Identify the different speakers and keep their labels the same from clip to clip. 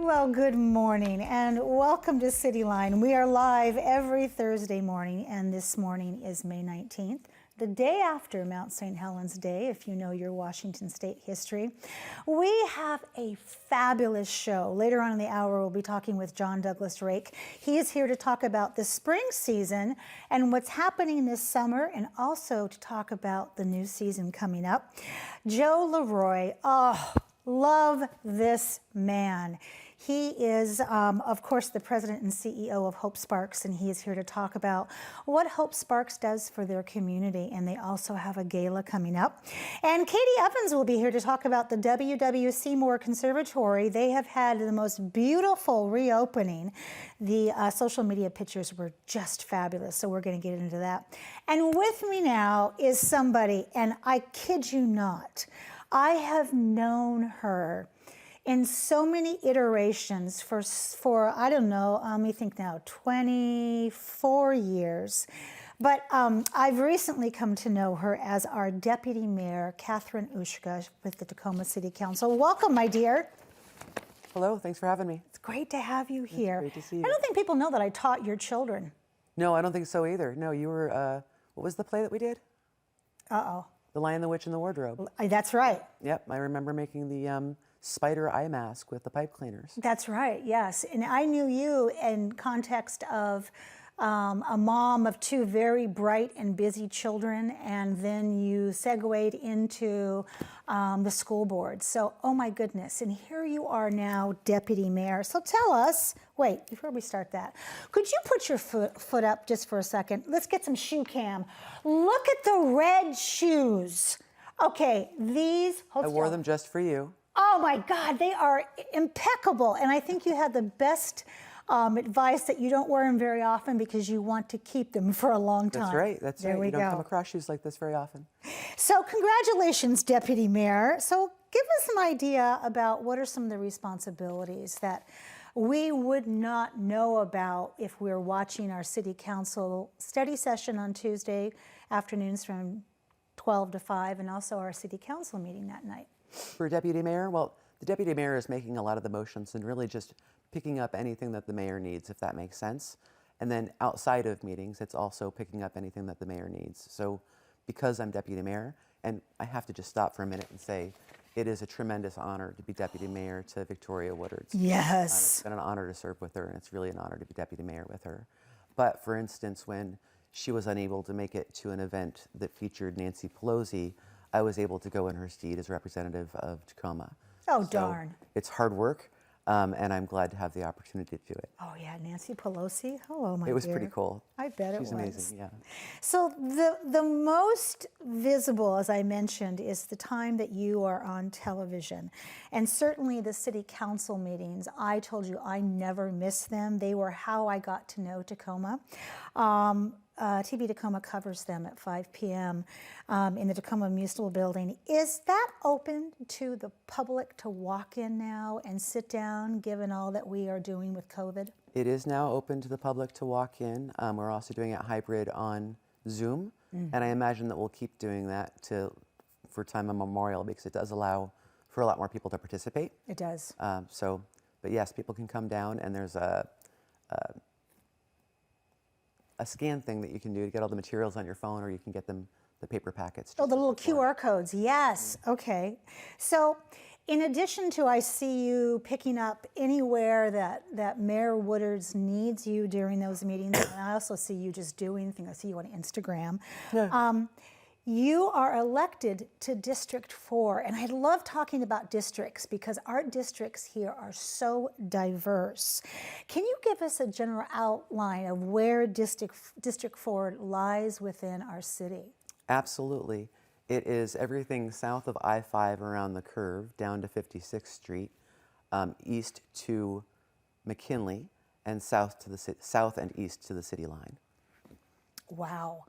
Speaker 1: Well, good morning and welcome to Cityline. We are live every Thursday morning, and this morning is May 19th, the day after Mount St. Helens Day, if you know your Washington State history. We have a fabulous show. Later on in the hour, we'll be talking with John Douglas Rake. He is here to talk about the spring season and what's happening this summer, and also to talk about the new season coming up. Joe Leroy, love this man. He is, of course, the president and CEO of Hope Sparks, and he is here to talk about what Hope Sparks does for their community, and they also have a gala coming up. And Katie Evans will be here to talk about the W.W. Seymour Conservatory. They have had the most beautiful reopening. The social media pictures were just fabulous, so we're going to get into that. And with me now is somebody, and I kid you not, I have known her in so many iterations for I don't know, let me think now, 24 years. But I've recently come to know her as our Deputy Mayor, Catherine Ushka, with the Tacoma City Council. Welcome, my dear.
Speaker 2: Hello, thanks for having me.
Speaker 1: It's great to have you here.
Speaker 2: It's great to see you.
Speaker 1: I don't think people know that I taught your children.
Speaker 2: No, I don't think so either. No, you were, what was the play that we did?
Speaker 1: Uh-oh.
Speaker 2: The Lion, the Witch, and the Wardrobe.
Speaker 1: That's right.
Speaker 2: Yep, I remember making the spider eye mask with the pipe cleaners.
Speaker 1: That's right, yes. And I knew you in context of a mom of two very bright and busy children, and then you segued into the school board. So, oh my goodness, and here you are now, Deputy Mayor. So tell us, wait, before we start that, could you put your foot up just for a second? Let's get some shoe cam. Look at the red shoes. Okay, these,
Speaker 2: I wore them just for you.
Speaker 1: Oh my God, they are impeccable. And I think you had the best advice that you don't wear them very often because you want to keep them for a long time.
Speaker 2: That's right, that's
Speaker 1: there
Speaker 2: right.
Speaker 1: We
Speaker 2: you don't
Speaker 1: go.
Speaker 2: come across shoes like this very often.
Speaker 1: So congratulations, Deputy Mayor. So give us an idea about what are some of the responsibilities that we would not know about if we're watching our City Council study session on Tuesday afternoons from 12 to 5, and also our City Council meeting that night.
Speaker 2: For Deputy Mayor, well, the Deputy Mayor is making a lot of the motions and really just picking up anything that the mayor needs, if that makes sense. And then outside of meetings, it's also picking up anything that the mayor needs. So because I'm Deputy Mayor, and I have to just stop for a minute and say, it is a tremendous honor to be Deputy Mayor to Victoria Woodard.
Speaker 1: Yes.
Speaker 2: It's been an honor to serve with her, and it's really an honor to be Deputy Mayor with her. But for instance, when she was unable to make it to an event that featured Nancy Pelosi, I was able to go in her stead as representative of Tacoma.
Speaker 1: Oh,
Speaker 2: so
Speaker 1: darn.
Speaker 2: It's hard work, and I'm glad to have the opportunity to do it.
Speaker 1: Oh, yeah, Nancy Pelosi. Hello, my dear.
Speaker 2: It was pretty cool.
Speaker 1: I bet it was.
Speaker 2: She's amazing, yeah.
Speaker 1: So the most visible, as I mentioned, is the time that you are on television. And certainly the City Council meetings, I told you I never miss them. They were how I got to know Tacoma. TV Tacoma covers them at 5 p.m. In the Tacoma Municipal Building. Is that open to the public to walk in now and sit down, given all that we are doing with COVID?
Speaker 2: It is now open to the public to walk in. We're also doing it hybrid on Zoom, and I imagine that we'll keep doing that for time immemorial because it does allow for a lot more people to participate.
Speaker 1: It does.
Speaker 2: But yes, people can come down, and there's a scan thing that you can do to get all the materials on your phone, or you can get them the paper packets.
Speaker 1: Oh, the little QR codes. Yes. Okay. So in addition to, I see you picking up anywhere that Mayor Woodard's needs you during those meetings, and I also see you just doing things. I see you on Instagram. Yeah. You are elected to District 4, and I love talking about districts because our districts here are so diverse. Can you give us a general outline of where District 4 lies within our city?
Speaker 2: Absolutely. It is everything south of I-5 around the curve, down to 56th Street, east to Mckinley, and south and east to the Cityline.
Speaker 1: Wow.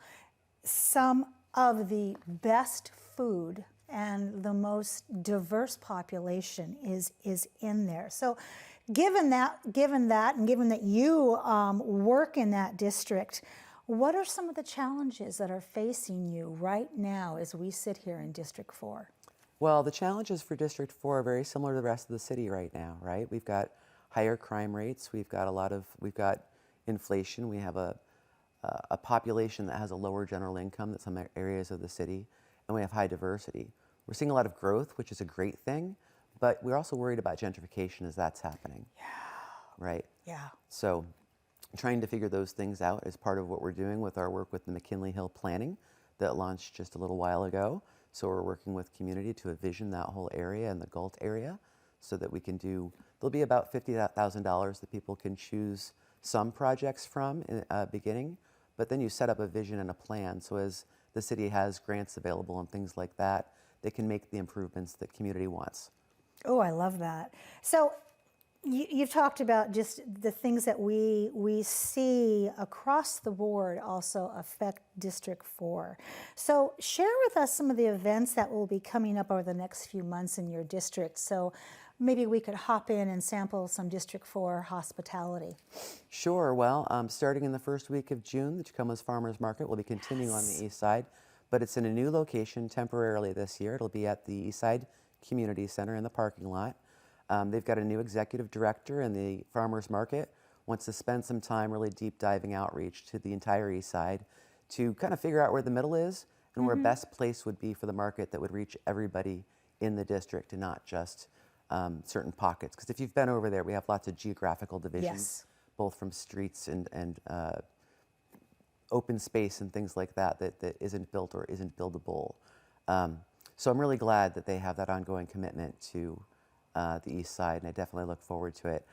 Speaker 1: Some of the best food and the most diverse population is in there. So given that, and given that you work in that district, what are some of the challenges that are facing you right now as we sit here in District 4?
Speaker 2: Well, the challenges for District 4 are very similar to the rest of the city right now, right? We've got higher crime rates. We've got inflation. We have a population that has a lower general income than some areas of the city, and we have high diversity. We're seeing a lot of growth, which is a great thing, but we're also worried about gentrification as that's happening.
Speaker 1: Yeah.
Speaker 2: Right?
Speaker 1: Yeah.
Speaker 2: So trying to figure those things out is part of what we're doing with our work with the McKinley Hill planning that launched just a little while ago. So we're working with community to envision that whole area and the Galt area so that we can there'll be about $50,000 that people can choose some projects from in beginning, but then you set up a vision and a plan. So as the city has grants available and things like that, they can make the improvements that community wants.
Speaker 1: Oh, I love that. So you've talked about just the things that we see across the board also affect District 4. So share with us some of the events that will be coming up over the next few months in your district. So maybe we could hop in and sample some District 4 hospitality.
Speaker 2: Sure. Well, starting in the first week of June, the Tacoma's Farmers Market will be continuing on the east side, but it's in a new location temporarily this year. It'll be at the East Side Community Center in the parking lot. They've got a new executive director, and the Farmers Market wants to spend some time really deep diving outreach to the entire east side to kind of figure out where the middle is and where best place would be for the market that would reach everybody in the district and not just certain pockets. Because if you've been over there, we have lots of geographical divisions, both from streets and open space and things like that isn't built or isn't buildable. So I'm really glad that they have that ongoing commitment to the east side, and I definitely look forward to it.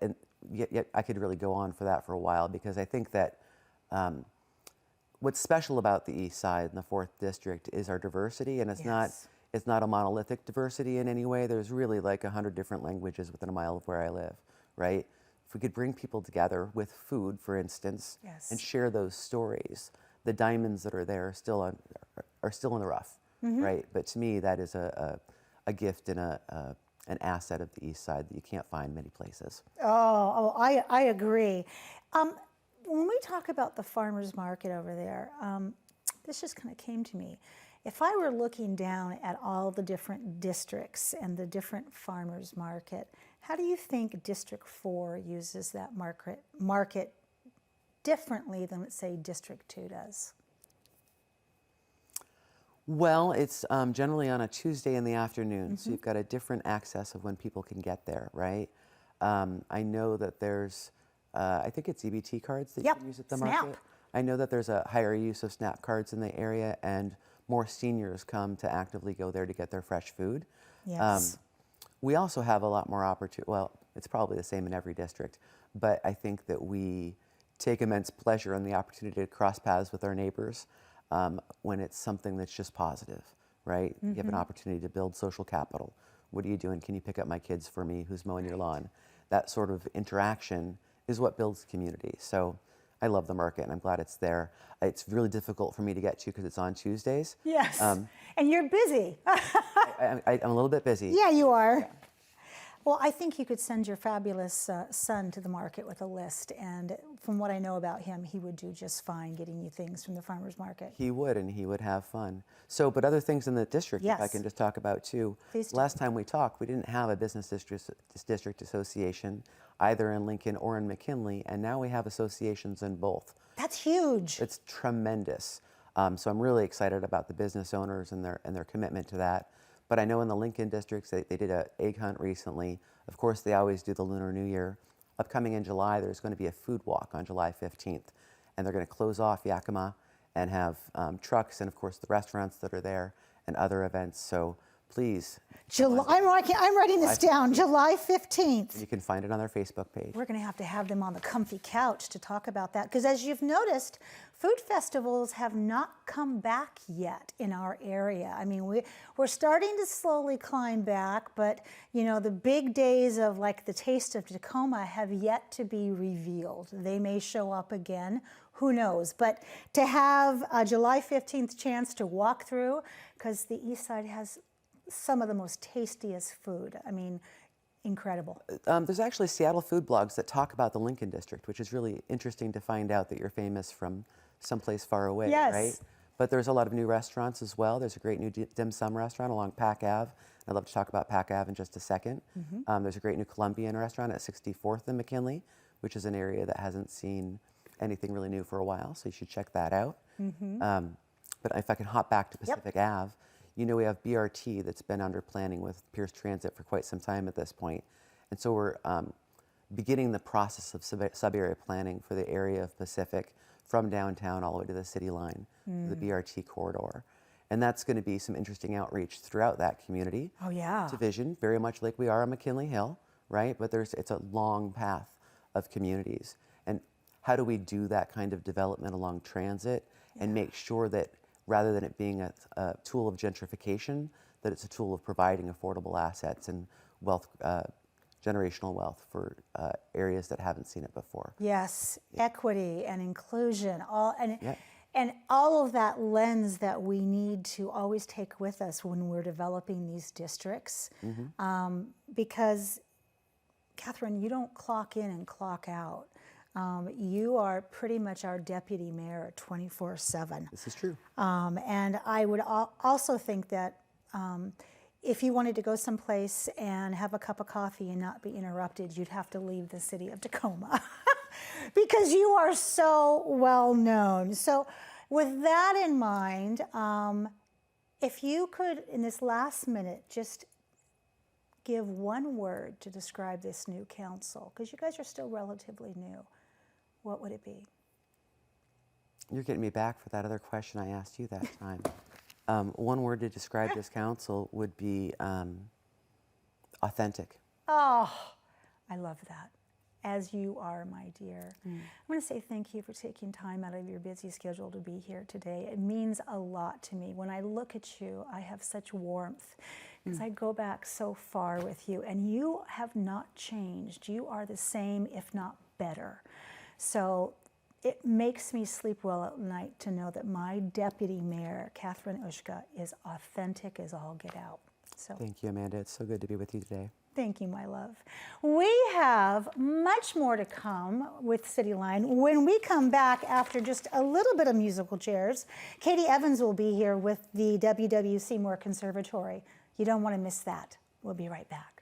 Speaker 2: And yet I could really go on for that for a while, because I think that what's special about the east side and the 4th District is our diversity, and it's not a monolithic diversity in any way. There's really like 100 different languages within a mile of where I live, right? If we could bring people together with food, for instance, and share those stories, the diamonds that are there are still in the rough, right? But to me, that is a gift and an asset of the east side that you can't find many places.
Speaker 1: I agree. When we talk about the farmers market over there, this just kind of came to me. If I were looking down at all the different districts and the different farmers market, how do you think District 4 uses that market differently than, let's say, District 2 does?
Speaker 2: Well, it's generally on a Tuesday in the afternoon, so you've got a different access of when people can get there, right? I know that there's, I think it's EBT cards that you can use at the market. I know that there's a higher use of SNAP cards in the area, and more seniors come to actively go there to get their fresh food. We also have a lot more opportunity. Well, it's probably the same in every district, but I think that we take immense pleasure in the opportunity to cross paths with our neighbors when it's something that's just positive, right? You have an opportunity to build social capital. What are you doing? Can you pick up my kids for me? Who's mowing your lawn? That sort of interaction is what builds community. So I love the market, and I'm glad it's there. It's really difficult for me to get to because it's on Tuesdays.
Speaker 1: Yes, and you're busy.
Speaker 2: I'm a little bit busy.
Speaker 1: Yeah, you are. Yeah. Well, I think you could send your fabulous son to the market with a list, and from what I know about him, he would do just fine getting you things from the farmers market.
Speaker 2: He would, and he would have fun. So, but other things in the district, if I can just talk about too.
Speaker 1: Please do.
Speaker 2: Last time we talked, we didn't have a business district association either in Lincoln or in McKinley, and now we have associations in both.
Speaker 1: That's huge.
Speaker 2: It's tremendous. So I'm really excited about the business owners and their commitment to that. But I know in the Lincoln districts, they did an egg hunt recently. Of course, they always do the Lunar New Year. Upcoming in July, there's going to be a food walk on July 15th. And they're going to close off Yakima and have trucks and, of course, the restaurants that are there and other events. So please.
Speaker 1: I'm writing this down, July 15th.
Speaker 2: You can find it on their Facebook page.
Speaker 1: We're going to have them on the comfy couch to talk about that. Because as you've noticed, food festivals have not come back yet in our area. I mean, we're starting to slowly climb back, but you know, the big days of like the Taste of Tacoma have yet to be revealed. They may show up again, who knows? But to have a July 15th chance to walk through, because the East Side has some of the most tastiest food. I mean, incredible.
Speaker 2: There's actually Seattle food blogs that talk about the Lincoln district, which is really interesting to find out that you're famous from someplace far away, right? But there's a lot of new restaurants as well. There's a great new dim sum restaurant along Pack Ave, I'd love to talk about Pac Ave in just a second. There's a great new Colombian restaurant at 64th and McKinley, which is an area that hasn't seen anything really new for a while, so you should check that out. But if I can hop back to Pacific Ave, you know we have BRT that's been under planning with Pierce Transit for quite some time at this point. And so we're beginning the process of sub-area planning for the area of Pacific from downtown all the way to the Cityline, the BRT corridor. And that's going to be some interesting outreach throughout that community.
Speaker 1: Oh, yeah.
Speaker 2: To vision, very much like we are on McKinley Hill, right? But it's a long path of communities. And how do we do that kind of development along transit and make sure that rather than it being a tool of gentrification, that it's a tool of providing affordable assets and wealth, generational wealth for areas that haven't seen it before.
Speaker 1: Yes, equity and inclusion, and all of that lens that we need to always take with us when we're developing these districts. Because, Catherine, you don't clock in and clock out. You are pretty much our deputy mayor 24/7.
Speaker 2: This is true.
Speaker 1: And I would also think that if you wanted to go someplace and have a cup of coffee and not be interrupted, you'd have to leave the city of Tacoma because you are so well known. So with that in mind, if you could, in this last minute, just give one word to describe this new council, because you guys are still relatively new, what would it be?
Speaker 2: You're getting me back for that other question I asked you that time. One word to describe this council would be authentic.
Speaker 1: Oh, I love that. As you are, my dear. I want to say thank you for taking time out of your busy schedule to be here today. It means a lot to me. When I look at you, I have such warmth because I go back so far with you, and you have not changed. You are the same, if not better. So it makes me sleep well at night to know that my deputy mayor, Catherine Ushka, is authentic as all get out. So
Speaker 2: Thank you, Amanda. It's so good to be with you today.
Speaker 1: thank you, my love. We have much more to come with Cityline. When we come back after just a little bit of musical chairs, Katie Evans will be here with the W.W. Seymour Conservatory. You don't want to miss that. We'll be right back.